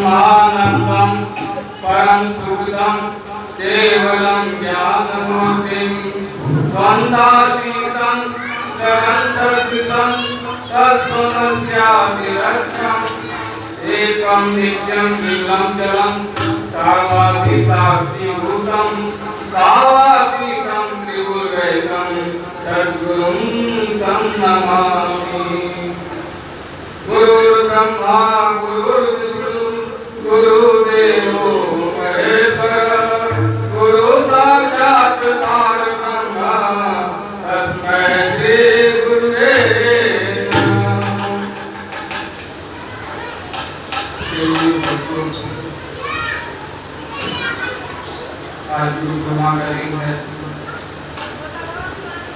ब्रह्मानंदं परम सुखदं केवलं ज्ञानमूर्तिं द्वन्द्वातीतं जगन्सदृशं तस्मस्याभिरक्षम् एकं नित्यं नीलं जलं सर्वाधिसाक्षिभूतं भावातीतं त्रिभुवैकं सद्गुरुं तं नमामि। गुरुर्ब्रह्मा गुरुर्विष्णु गुरुदेवो महेश्वर गुरु साक्षात् परब्रह्म तस्मै श्री गुरुवे नमः। आज गुरु ब्रह्मा का दिन है।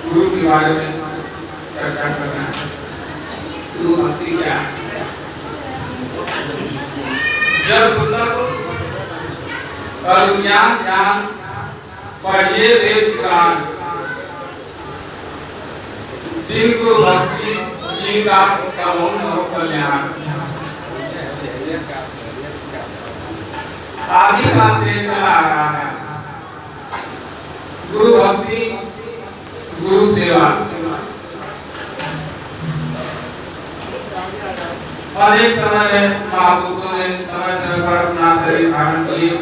गुरु के बारे में चर्चा करना है। गुरु भक्ति क्या है? जब पुस्तक और ज्ञान पढ़िए वेद पुराण जिनको भक्ति जी का कौन हो कल्याण आदि का से चला आ रहा है। गुरु भक्ति गुरु सेवा और एक समय में महापुरुषों ने समय समय पर अपना शरीर धारण किए,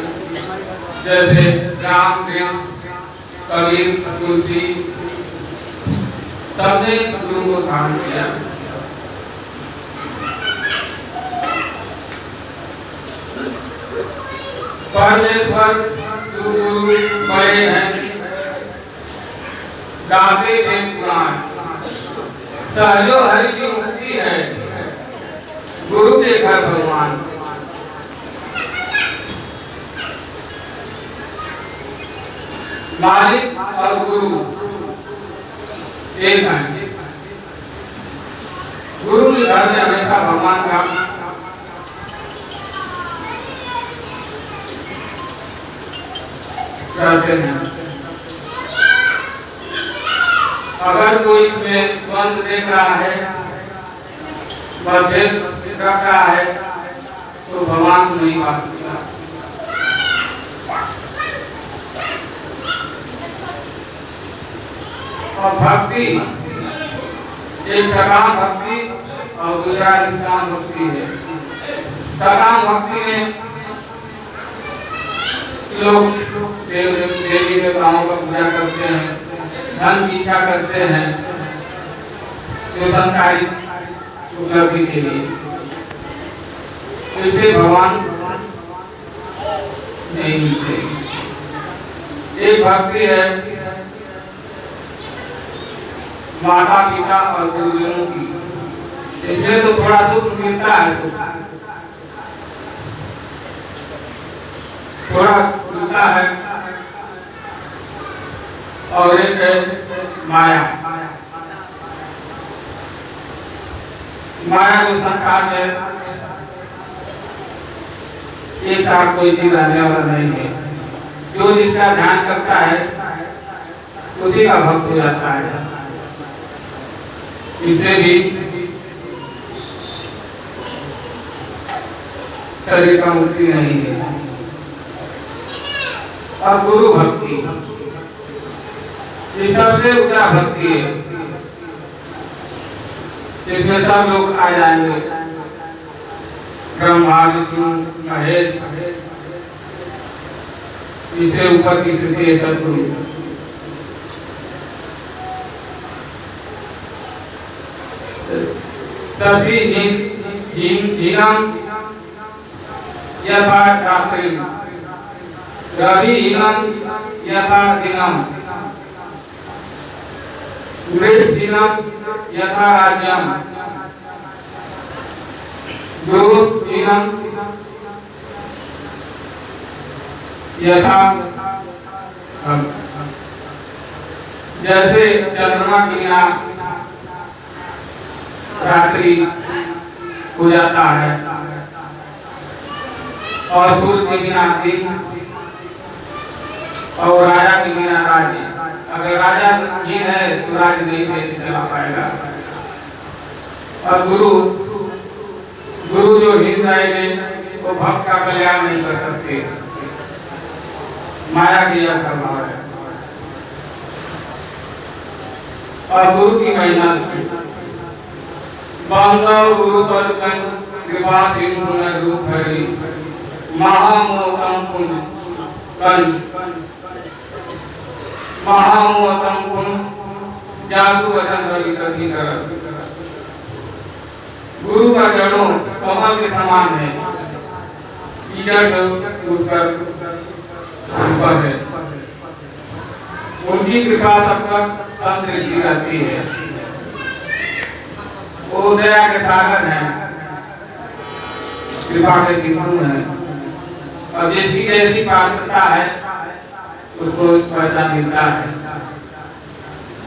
जैसे राम कृष्ण कबीर तुलसी सबने गुरु को धारण किया। परमेश्वर गुरु बड़े हैं, गाते वेद पुराण सहजो हरि की मुक्ति है, गुरु के घर भगवान। मालिक और गुरु एक हैं। गुरु के घर में हमेशा भगवान का करते हैं। अगर कोई इसमें द्वंद्व देख रहा है, मतभेद रख रहा है, तो भगवान को नहीं पा सकता। और भक्ति एक सकाम भक्ति और दूसरा निष्काम भक्ति है। सकाम भक्ति में लोग देवी देवताओं का पूजा करते हैं, धन की इच्छा करते हैं, जो संसारिक उपलब्धि के लिए। इससे भगवान नहीं मिलते। एक भक्ति है माता पिता और गुरुजनों की, इसमें तो थोड़ा सुख मिलता है, सुख थोड़ा मिलता है। और एक है माया, माया जो संसार में एक साथ कोई चीज रहने वाला नहीं है। जो जिसका ध्यान करता है उसी का भक्त हो जाता है। इससे भी शरीर का मुक्ति नहीं है। और गुरु भक्ति ये सबसे ऊंचा भक्ति है, इसमें सब लोग आ जाएंगे, ब्रह्मा विष्णु महेश, इससे ऊपर की स्थिति है सद्गुरु। शशि हीनम यथा रात्रि रवि हीनम यथा दिनम मृत हीनम यथा राज्यम गुरु हीनम यथा। जैसे चंद्रमा के बिना रात्रि हो जाता है और सूर्य के बिना दिन और राजा के बिना राज्य। अगर राजा हीन है तो राज्य नहीं सही से चला पाएगा। और गुरु जो हीन रहेंगे वो भक्त का कल्याण नहीं कर सकते। माया की यह प्रभाव है। और गुरु की महिमा, बांधव गुरु पद कृपा सिंधु न रूप हरि, महामोहतम पुण्य कंज, महामोहतम पुण्य जासु वचन रवि कभी कर। गुरु का जड़ों कमल के समान है, कीचड़ से उठकर ऊपर है। उनकी कृपा सब पर संतृष्टि रहती है। वो दया के सागर हैं, कृपा के सिंधु हैं। और जिसकी जैसी पात्रता है उसको पैसा मिलता है।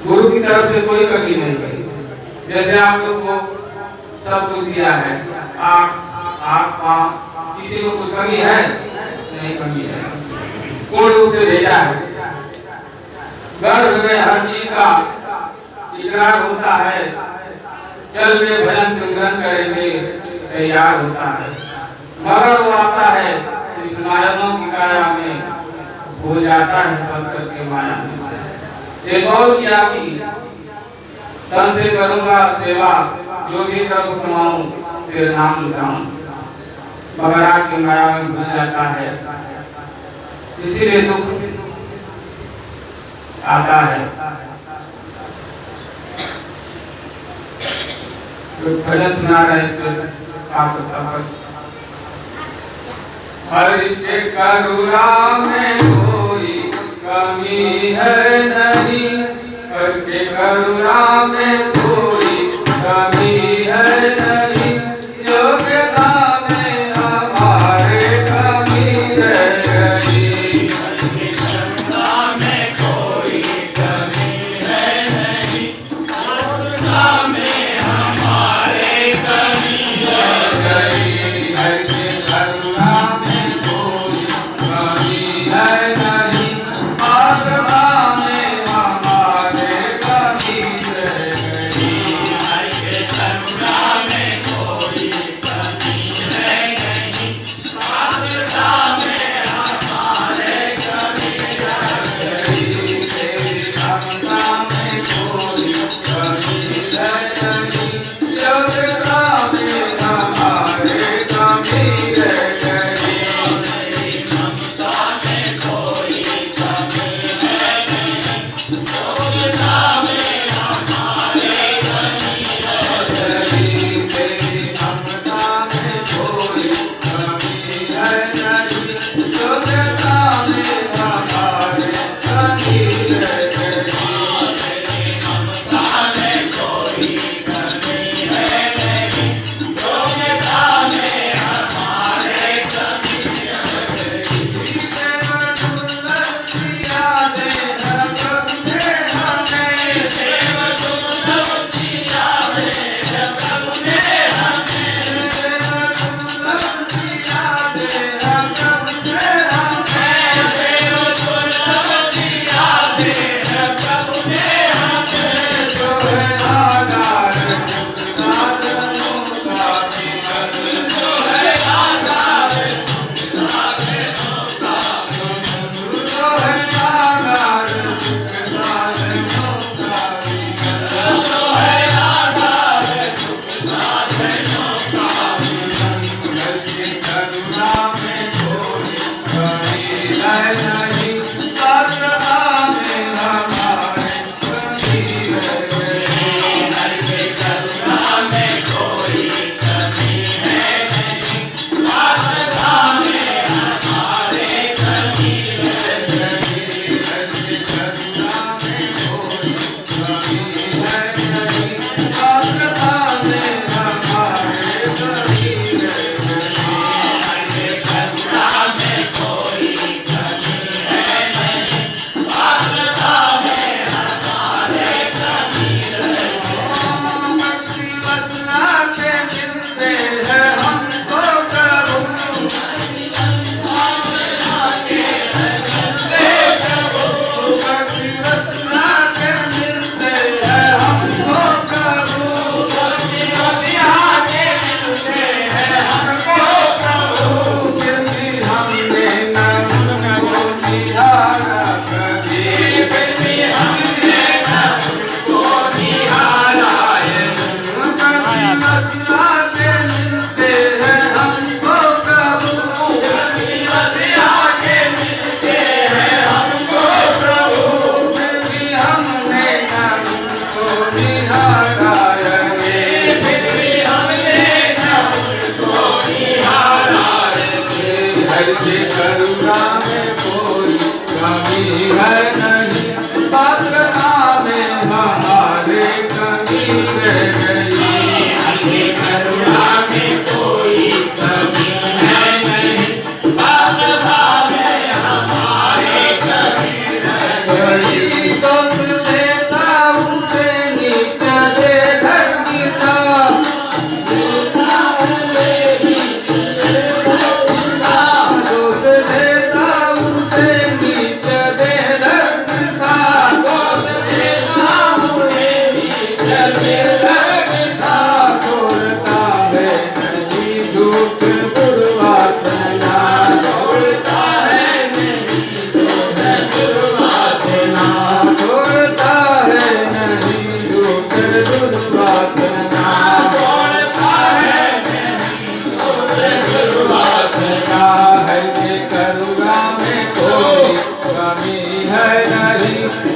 गुरु की तरफ से कोई कमी नहीं है। जैसे आप लोग को सब कुछ दिया है, आँख पाँव, किसी को कुछ कमी है? नहीं कमी है। पूर्ण रूप से भेजा है। गर्भ में हर चीज का इकरार होता है, जल में भजन सिमरन करेंगे तैयार होता है। मगर वो आता है इस मायाओं की काया में, भूल जाता है फंस करके माया में। एक और किया कि तन से करूंगा सेवा, जो भी कर्म कमाऊं तेरे नाम लुटाऊं, मगर आके माया में भूल जाता है। इसीलिए दुख आता है। तो भजन सुना रहे इस पर हरि के करुणा में कोई कमी है नहीं, हरि के करुणा में कोई कमी है नहीं, योग्यता में हमारे कमी रह गई। हरि के करुणा में कोई कमी है नहीं, योग्यता में हमारे कमी रह गई। हरि के करुणा में कोई कमी है नहीं, आत्मा में हमारे कमी रह गई। हरि के करुणा में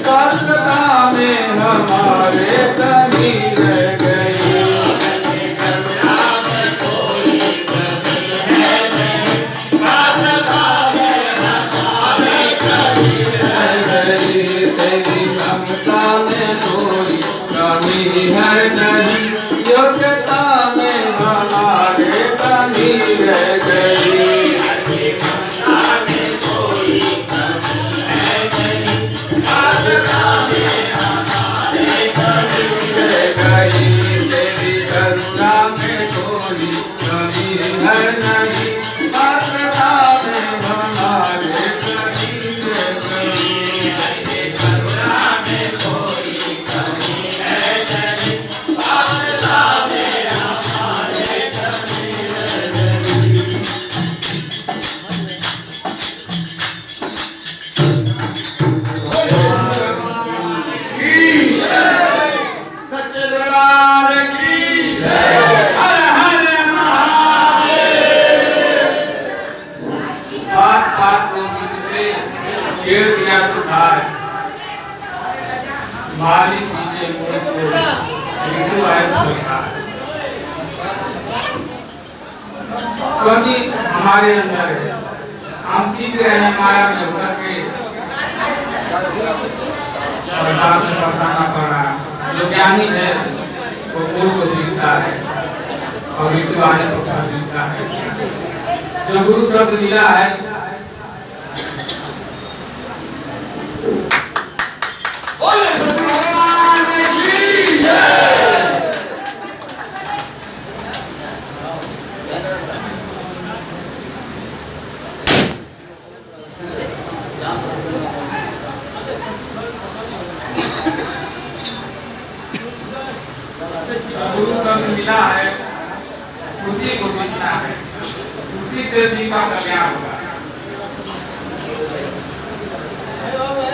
कलकत्ता में हमारे कहीं रह गई। तेरी ममता में थोड़ी कमी है नहीं, योग्यता में हमारे कमी रह गई। तेरी करुणा में थोड़ी कमी है नहीं, पात्रता में हमारे कमी रह गई। क्योंकि हमारे अंदर है, हम सीख रहे हैं माया में उतर के और बाद में पछताना पड़ रहा है। जो ज्ञानी है वो गुरु को सीखता है और ऋतु आने को कर देता है। जो गुरु शब्द मिला है मिला है, उसी को सीखना है, उसी से भी का कल्याण होगा।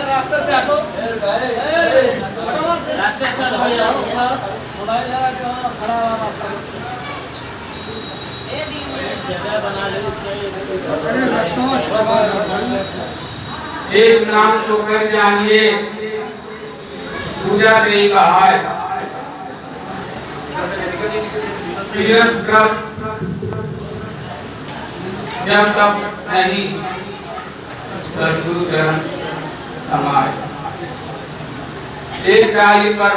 रास्ते से हटो, रास्ते से हटो यार, खड़ा जगह बना ले। एक नाम तो कर जानिए, पूजा देवी का है। जब तक नहीं सदगुरु चरण समाज। एक डाली पर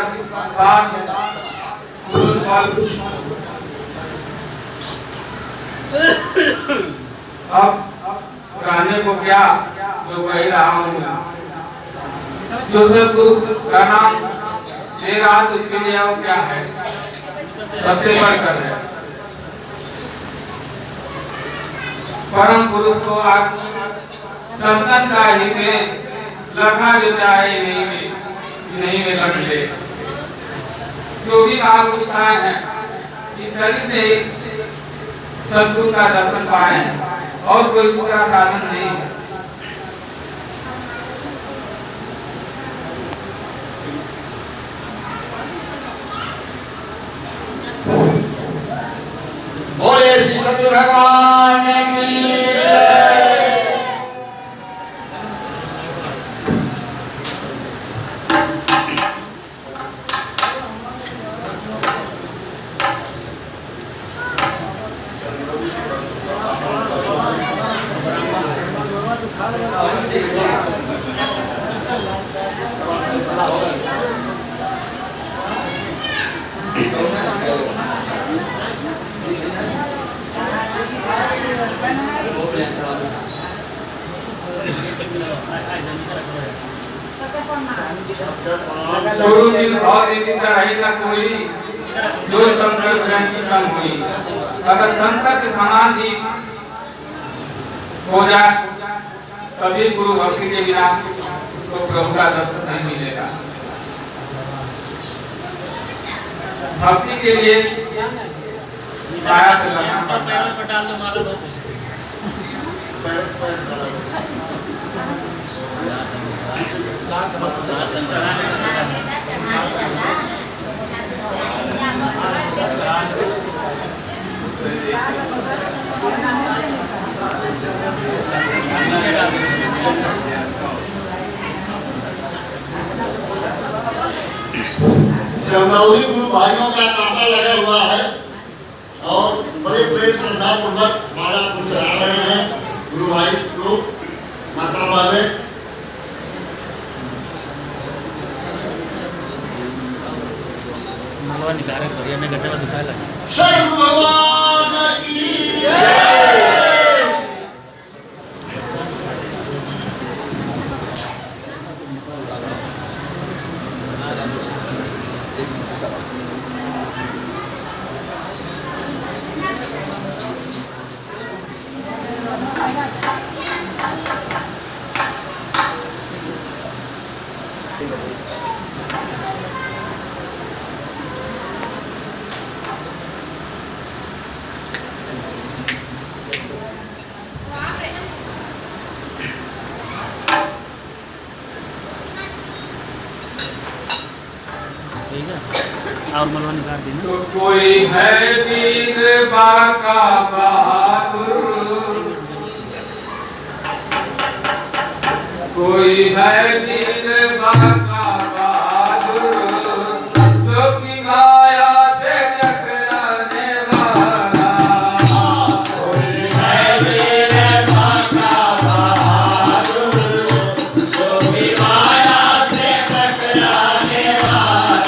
अब रहने को क्या जो कह रहा हूँ, जो सदगुरु का नाम ले रहा तो इसके लिए वो क्या है, सबसे बढ़कर है। परम पुरुष को आत्मा संतन का ही में लखा जो चाहे नहीं में लख ले। जो भी महापुरुष आए हैं इस शरीर में सद्गुरु का दर्शन पाए और कोई दूसरा साधन नहीं है। बोले श्री सद्गुरु भगवान की गुरु दिन और दिन रहेगा कोई जो संकल्प ग्रंथि संग हुई। अगर संकट के समान जी हो जाए तभी गुरु भक्ति के बिना उसको प्रभु का दर्शन नहीं मिलेगा। भक्ति के लिए माया से लड़ना पड़ता है। जमनौरी गुरु भाइयों का तांता लगा हुआ है और बड़े प्रेम श्रद्धा पूर्वक माला को चढ़ा रहे हैं गुरु भाई लोग माता वाले। सद्गुरु भगवान की जय। और मलवा निकाल देंगे। तो कोई है वीर बाका बहादुर, कोई है वीर बाका बहादुर, जो कि माया से टकराने वाला। कोई है वीर बाका बहादुर, जो कि माया से टकराने वाला।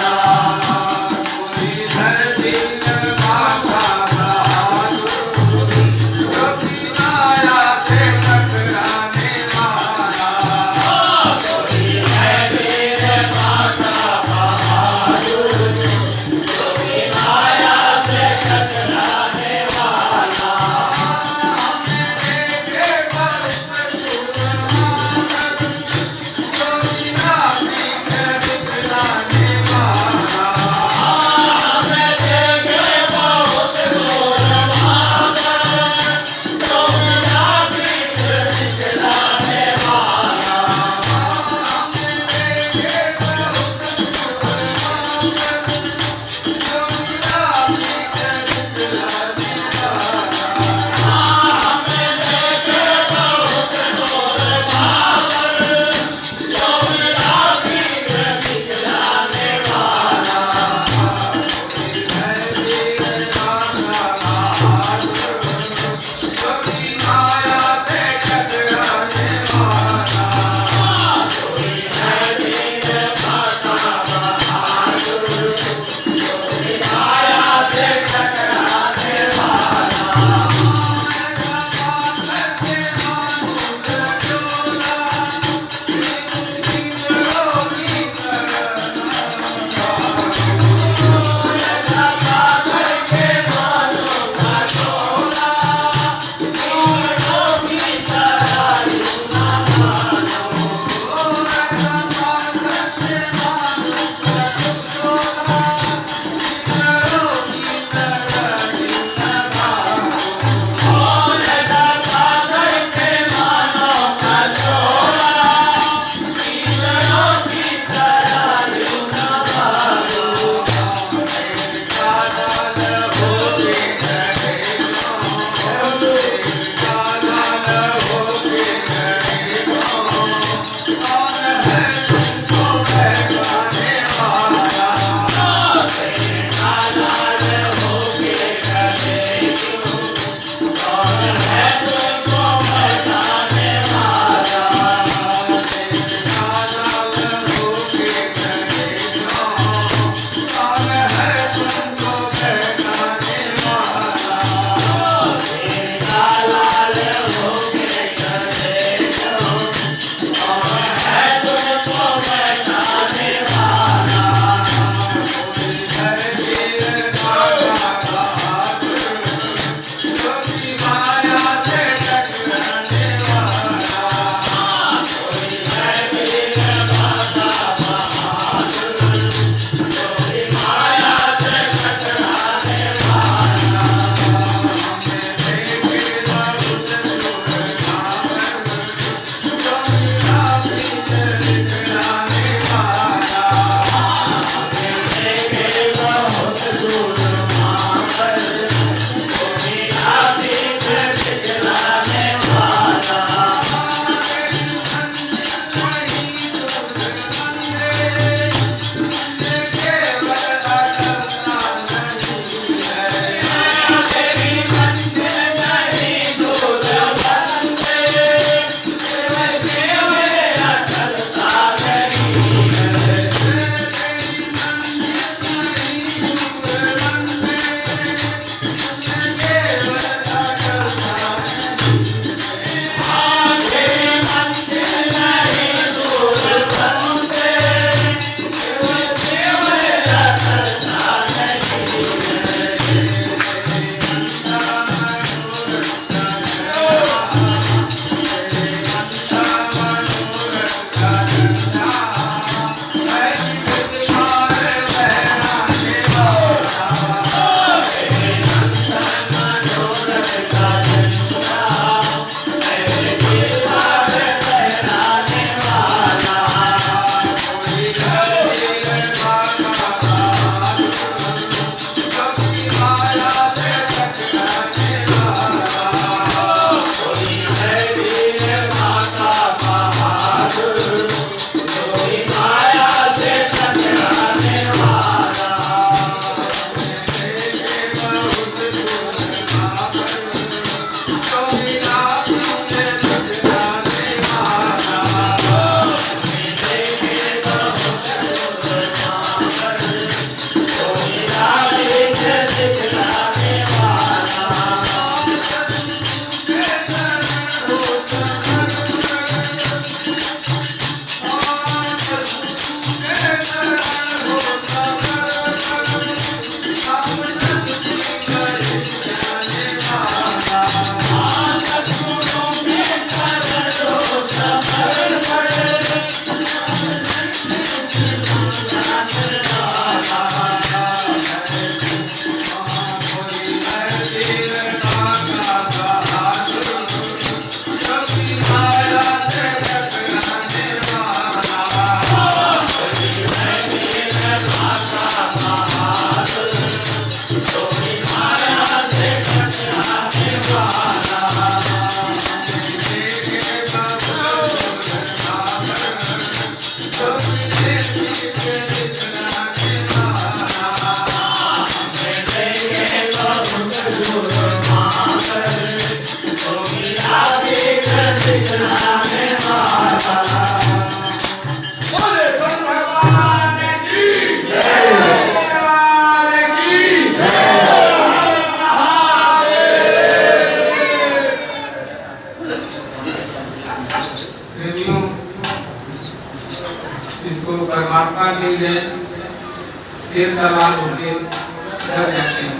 सिर तलवार होके डर जाते हैं।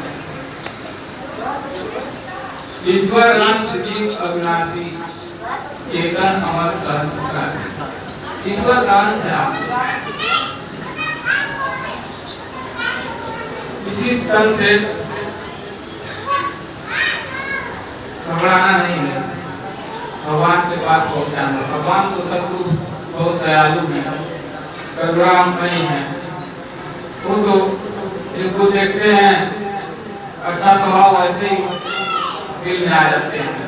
ईश्वर अंश जीव अविनाशी, चेतन अमर सहस्त्रासी। ईश्वर का अंश है आप, इसी तन से घबराना नहीं है, भगवान के पास पहुंचाना। भगवान तो शत्रु बहुत दयालु है, करुणामयी है। वो तो जिसको देखते हैं अच्छा स्वभाव ऐसे ही दिल में आ जाते हैं।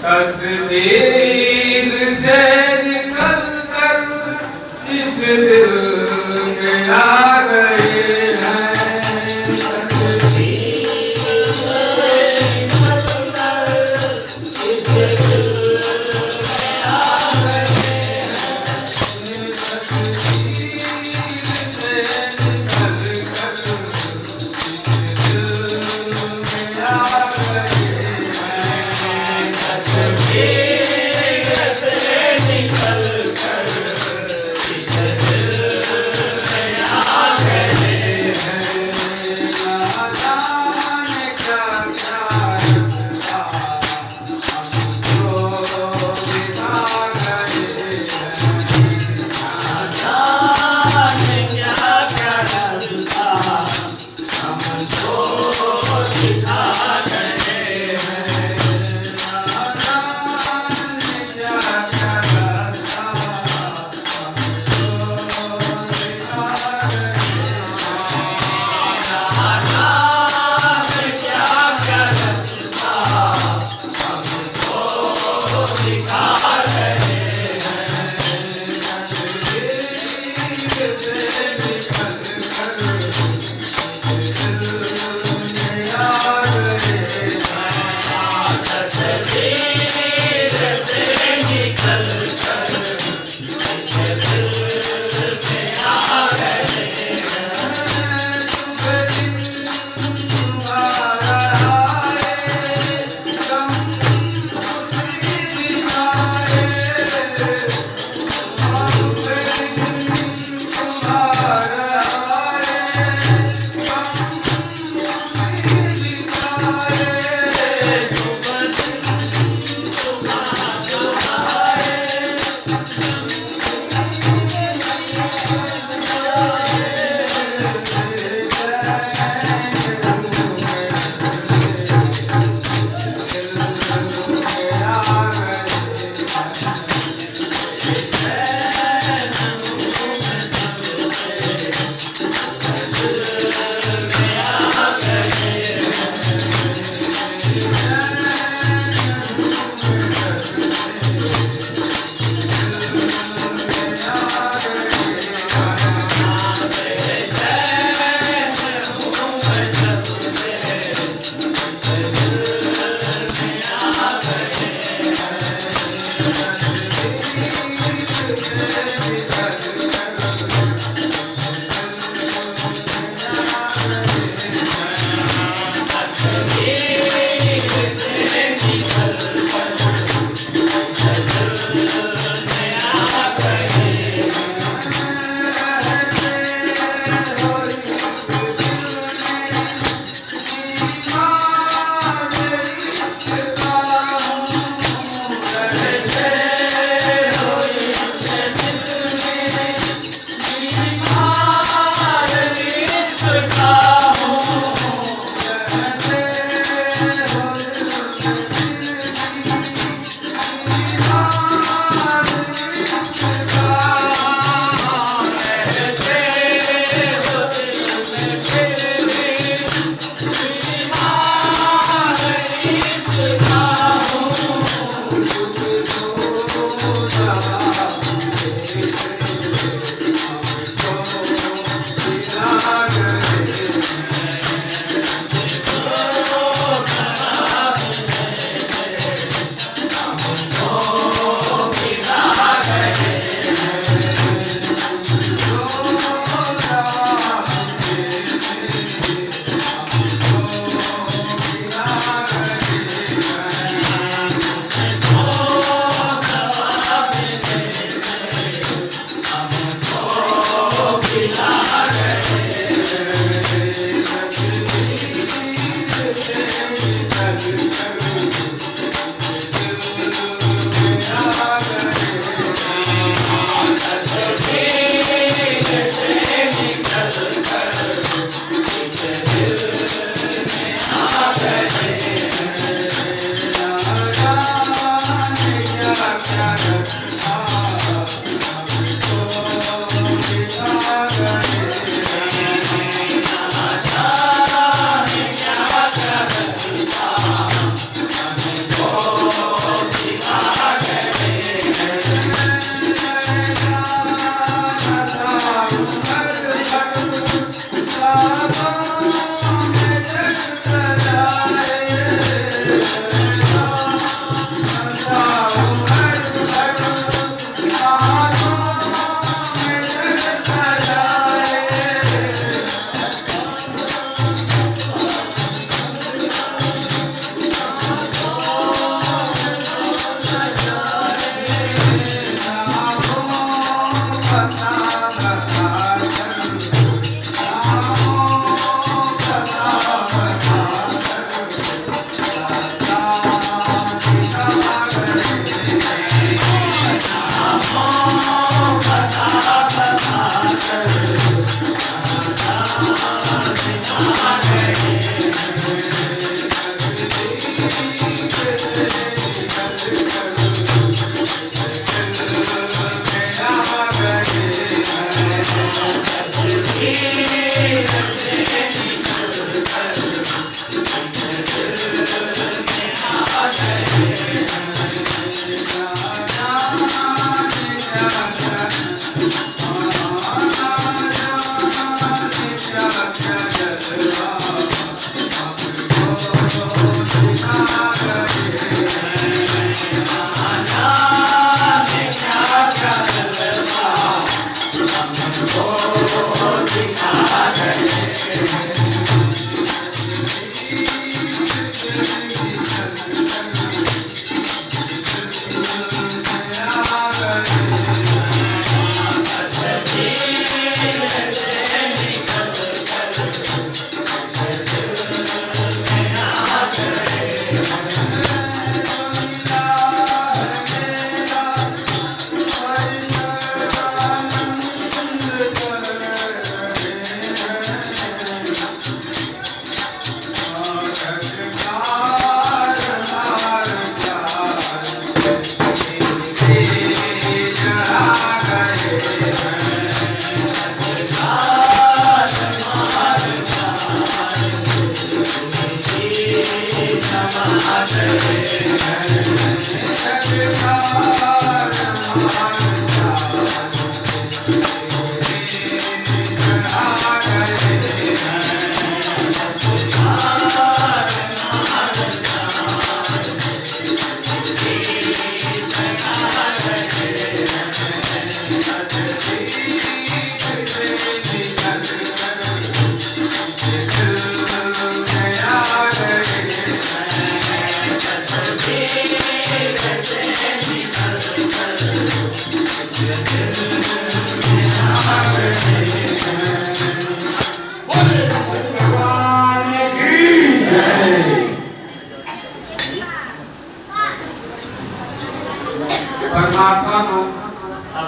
तस्वीर से निकल कर जिस दिल में आ गए हैं,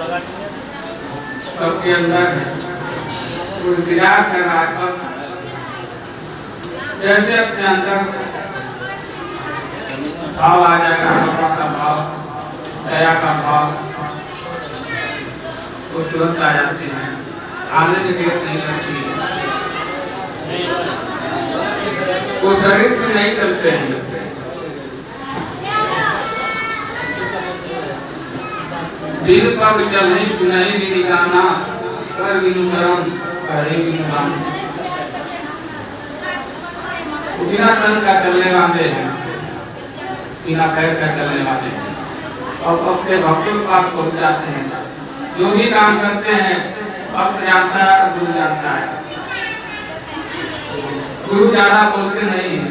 सबके अंदर है, इंतजार कर रहा है कब जैसे अपने अंदर भाव आ जाएगा, करुणा का भाव, दया का भाव, वो तुरंत आ जाते हैं, आने की देर नहीं लगती है। वो शरीर से नहीं चलते हैं। दिल पग चले सुनाई भी गाना, कर बिनु करम करे बिनु गान। बिना तन का चलने वाले हैं, बिना पैर का चलने वाले हैं, और अपने भक्तों के पास पहुंच जाते हैं। जो भी काम करते हैं भक्त जानता है, गुरु जानता है। गुरु ज्यादा बोलते नहीं है,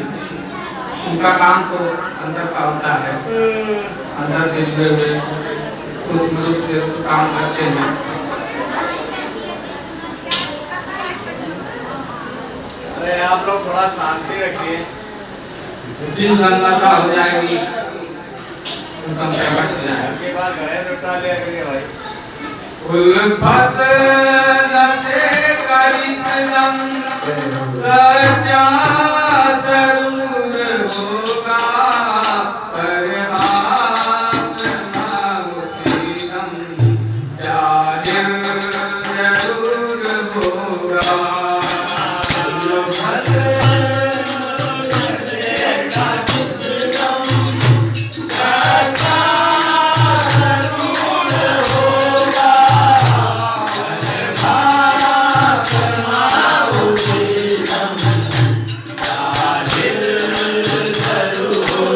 उनका काम तो अंदर का होता है, अंदर से जुड़े हुए सूक्ष्म रूप से काम करते हैं। अरे आप लोग थोड़ा शांति रखिए। जिस नशा हो जाएगी उनका प्रकट हो जाएगा। के बाद गए लुटा लिया करिए भाई। उल्फत नशे करी सनम सच्चा सरूर होगा, पर आत्मा उसी दम जाहिर जरूर होगा।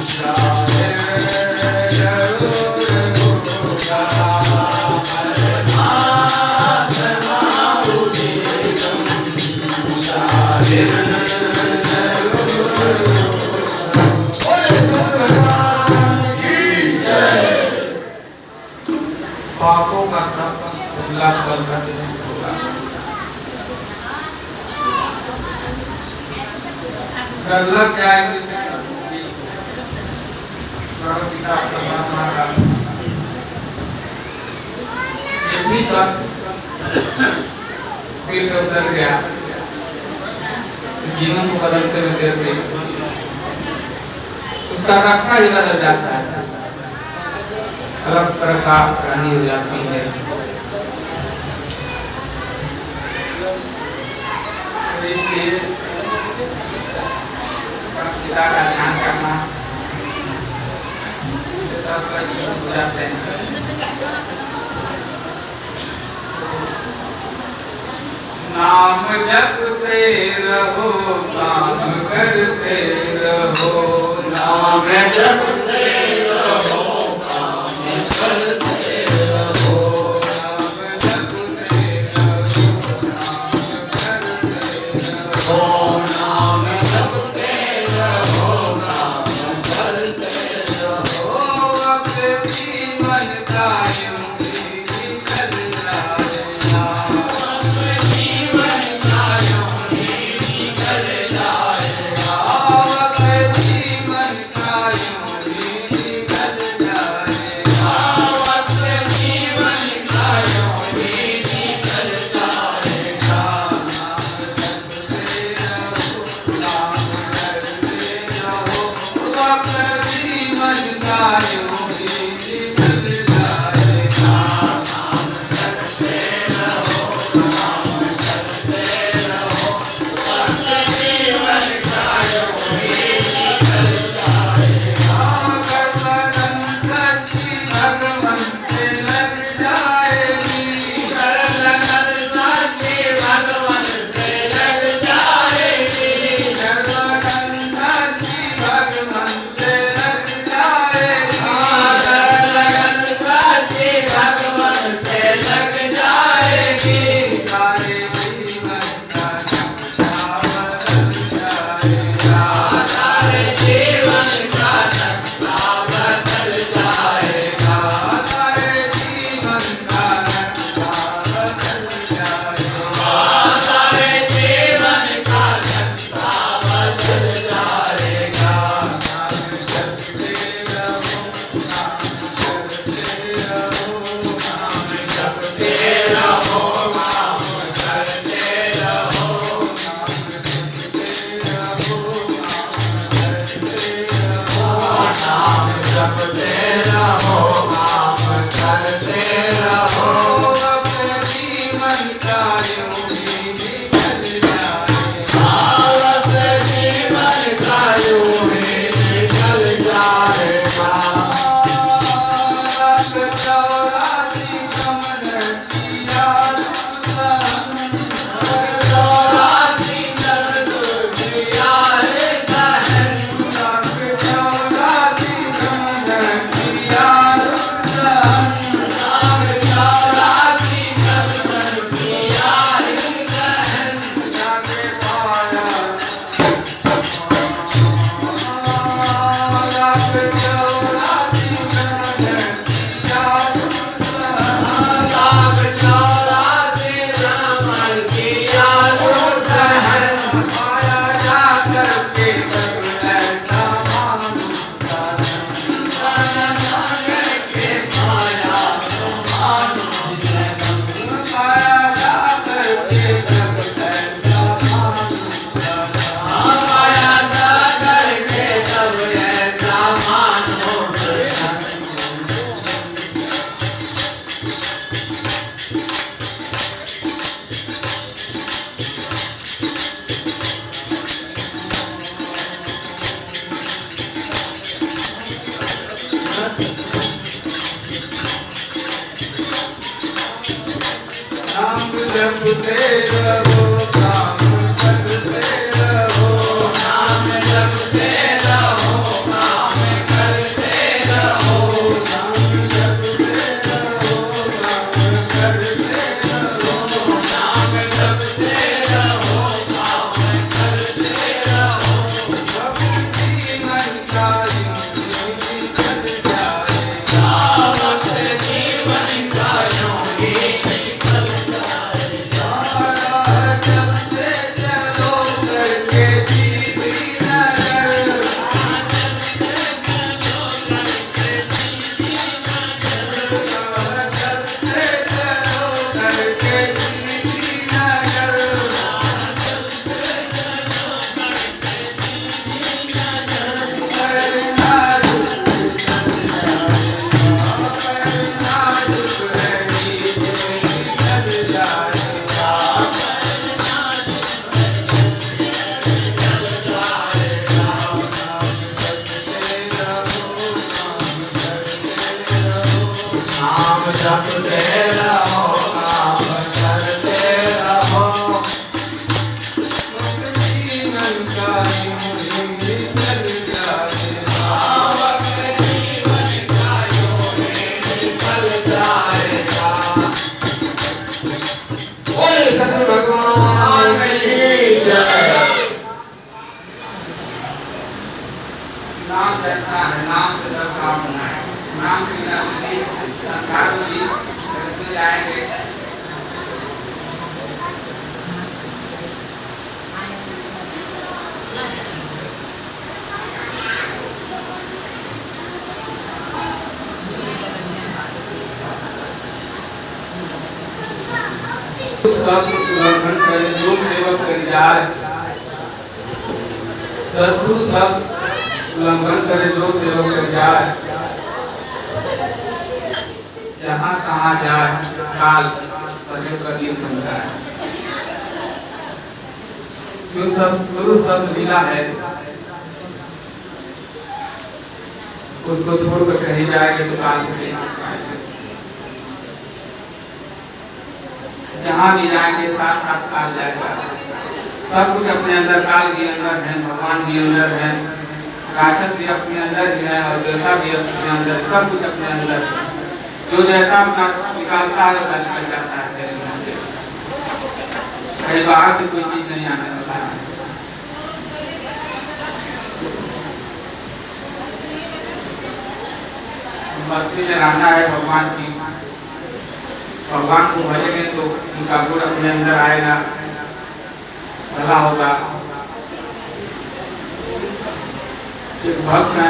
Shah अगला फल प्रतिदिन होगा। अगला क्या है पिता परमात्मा का एक भी शब्द फिर में उतर गया, जीवन को बदलते हुए देते उसका रक्षा ही बदल जाता है, अलग तरह का प्राणी हो जाती है। तो इसलिए सीता का ध्यान करना सब हो जाते हैं। नाम जपते रहो, काम करते रहो, नाम जपते रहो, काम करते रहो, नाम जपते रहो, काम करते रहो, नाम जपते रहो, काम करते रहो, अपने जीवन का यूं ही निकल जाएगा, अपने जीवन का यूं ही निकल जाएगा, अपने जीवन का यूं ही निकल जाएगा, अपने जीवन का यूं ही निकल जाएगा। नाम जपते रहो, काम करते रहो, अपने जीवन का यूं ही निकल जाएगा, नाम जपते रहो, काम करते रहो, अपने जीवन का यूं ही निकल जाएगा। गर्दन की भगवन से लग जाएगी, गर्दन की भगवन से लग जाएगी, गर्दन की भगवन से लग जाएगी, गर्दन की भगवन से लग जाएगी, सारे जीवन का नक्शा बदल जाएगा, सारे जीवन का नक्शा बदल जाएगा, सारे जीवन का नक्शा बदल जाएगा, सारे जीवन का नक्शा बदल जाएगा। नाम जपते रहो, नाम करते रहो, नाम जपते रहो, नाम करते रहो, नाम जपते रहो, नाम करते रहो, अपने जीवन का यूं ही निकल जाएगा, अपने जीवन का यूं ही निकल जाएगा। चौरासी कमर किया चौरासी दर्द किया है सहन, चौरासी कमर किया सहन, चौरासी कमर किया है सहन, जाके पाया जाके चौरासी कमर किया लाख चौरासी कमर किया सहन, माया जा करके कर ऐसा मानुष साधन, करके माया तो मानुष माया जा करके कर ऐसा मानुष माया जा करके सब ऐसा मानुष। नाम जपते रहो, काम करते रहो, नाम जपते रहो, काम करते रहो, नाम जपते रहो, काम करते रहो, नाम जपते रहो, काम करते रहो, अपने जीवन का यूं ही निकल जाएगा, अपने जीवन का यूं ही निकल जपते रहो नाम करते रहो जीवन का यूं ही चल जाएगा बोले सतगुरु भगवान की जय। नाम जपना है, नाम से सब काम होना है। नाम से बिना संसार में भी करते जाएंगे। सब उल्लंघन करे जो सेवक कर जाए, सद्गुरु सब उल्लंघन करे जो सेवक कर जाए, जहाँ तहाँ जाए काल प्रयोग कर लिए समझाए। जो सब गुरु सब लीला है उसको छोड़कर कहीं जाएंगे तो काल से नहीं पाएंगे। जहाँ भी जाएंगे साथ साथ काल जाएगा। सब कुछ अपने अंदर, काल भी अंदर है, भगवान भी अंदर है, राक्षस भी अपने अंदर ही है और देवता भी अपने अंदर, सब कुछ अपने अंदर। जो जैसा अपना निकालता है वैसा निकल जाता है शरीर में से। कहीं बाहर से कोई चीज नहीं आने वाला है। मस्ती में रहना है भगवान की। भगवान को भजेंगे तो उनका गुण अपने अंदर आएगा, भला होगा। एक भक्त है,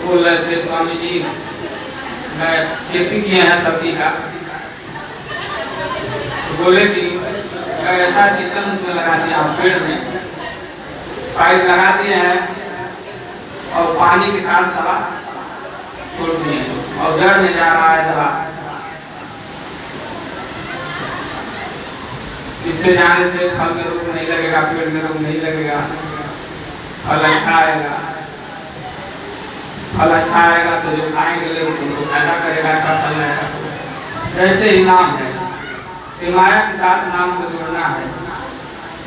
बोल रहे थे स्वामी जी मैं खेती किए हैं सब्जी का। बोले कि ऐसा सिस्टम उसमें लगा दिया पेड़ में, पाइप लगा दिए हैं और पानी के साथ दवा छोड़ दिए और जड़ में जा रहा है दवा। इससे जाने से फल में रोग नहीं लगेगा, पेड़ में रोग नहीं लगेगा, फल अच्छा आएगा। फल अच्छा आएगा तो जो खाएंगे लोग उनको फायदा करेगा, अच्छा फल आएगा। ऐसे ही नाम है, माया के साथ नाम को जोड़ना है।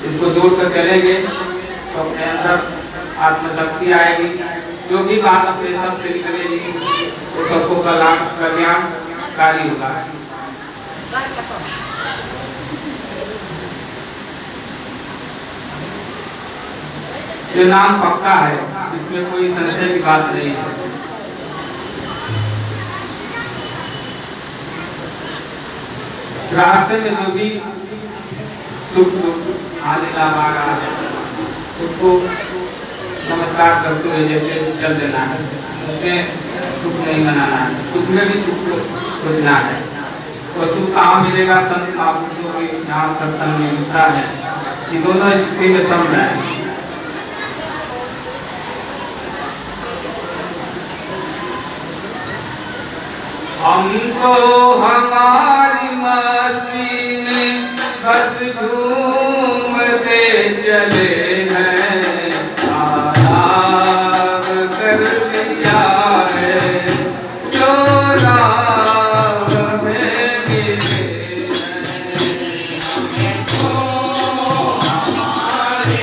इसको जोड़कर चलेंगे तो अपने अंदर आत्मशक्ति आएगी। जो भी बात अपने सब से निकलेगी वो सबको कल्याणकारी होगा। ये नाम पक्का है, इसमें कोई संशय की बात नहीं है। रास्ते में जो भी सुख दुख आने लगा है उसको नमस्कार करते हुए जैसे चल देना है। उसमें दुख नहीं मनाना है, दुख में भी सुख खोजना है। और सुख कहाँ मिलेगा? संत महापुरुषों के यहाँ सत्संग में मिलता है कि दोनों स्थिति में सम है। हमको हमारी मस्ती में बस झूमते चले हैं, आराम कर लिया है जो राह में मिले हैं। हमको हमारी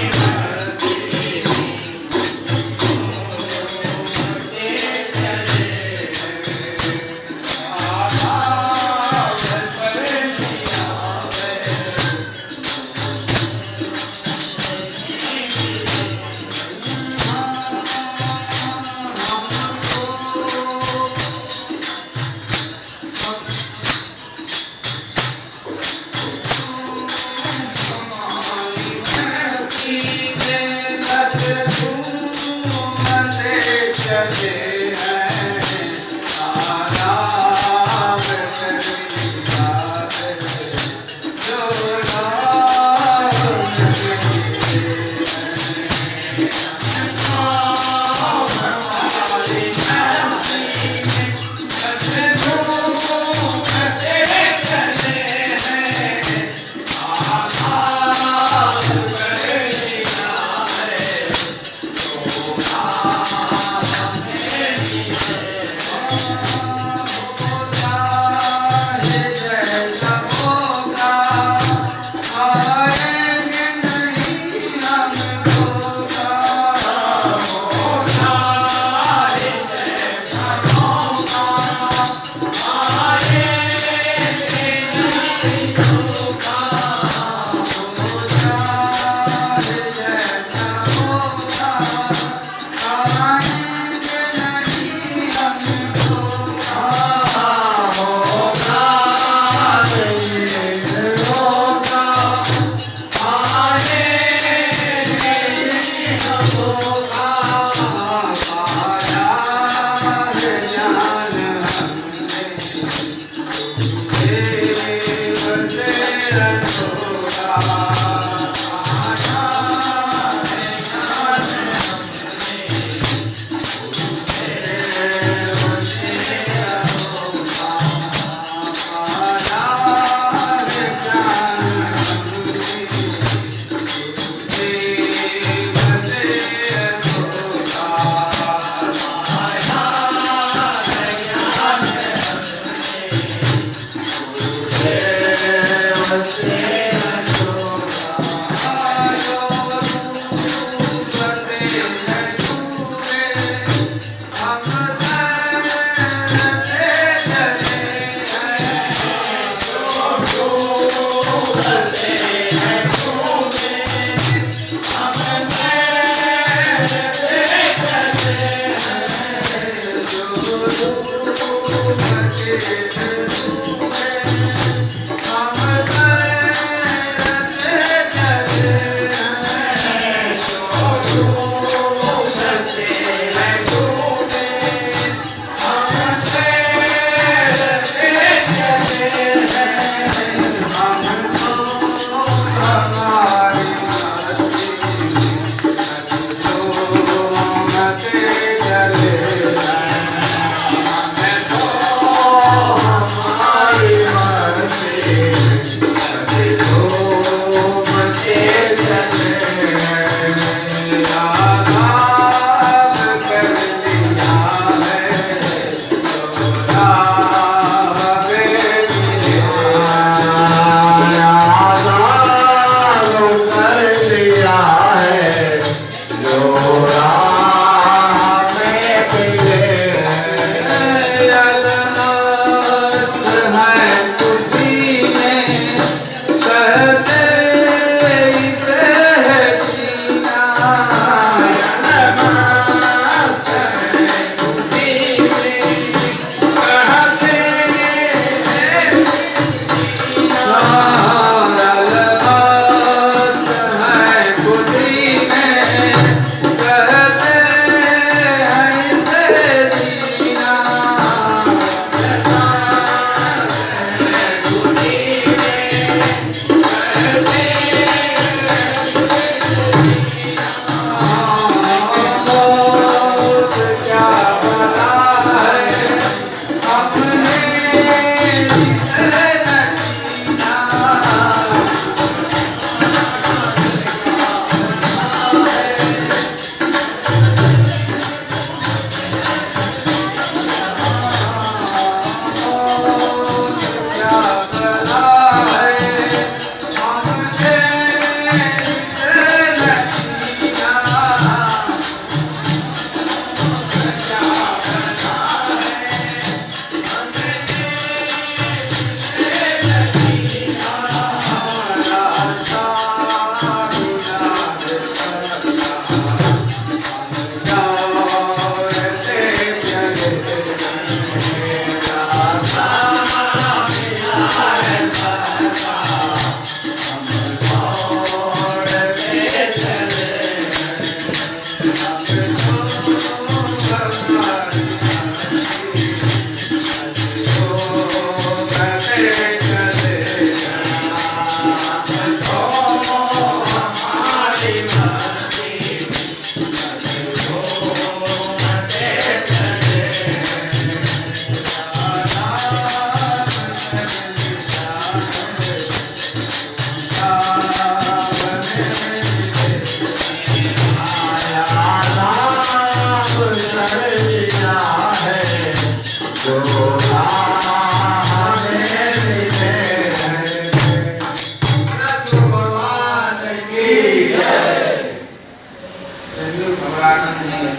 भगवान नहीं है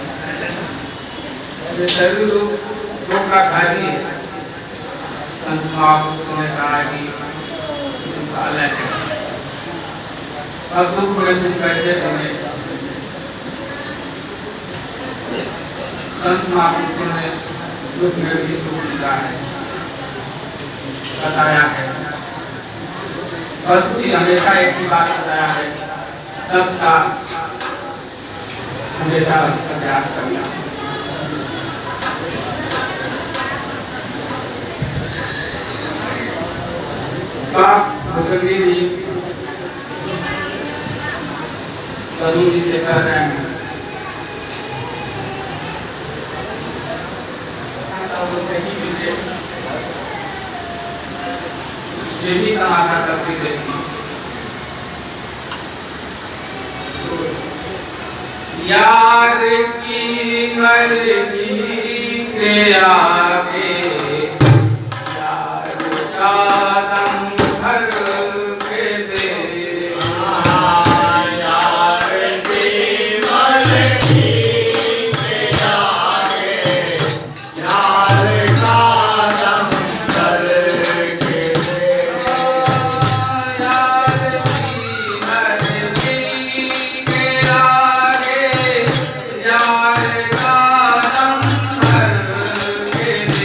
सभी लोग का भागी है। संत महापुरुषों ने कहा कि अलग है अब दुख में कैसे बने। संत महापुरुषों ने दुख में भी सुख लिखा है, बताया है। बस भी हमेशा एक ही बात बताया है, सबका हमेशा प्रयास करना। मुसल्ली जी तरुण जी से कह रहे हैं पीछे ये भी तमाशा करती रहती यार की मर्जी के आगे यार का दम भर के दे। यार की मर्जी के आगे यार का दम भर के दे। यार की मर्जी के आगे यार का दम भर के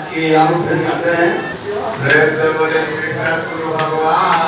कि आप फिर कहते हैं गुरु भगवान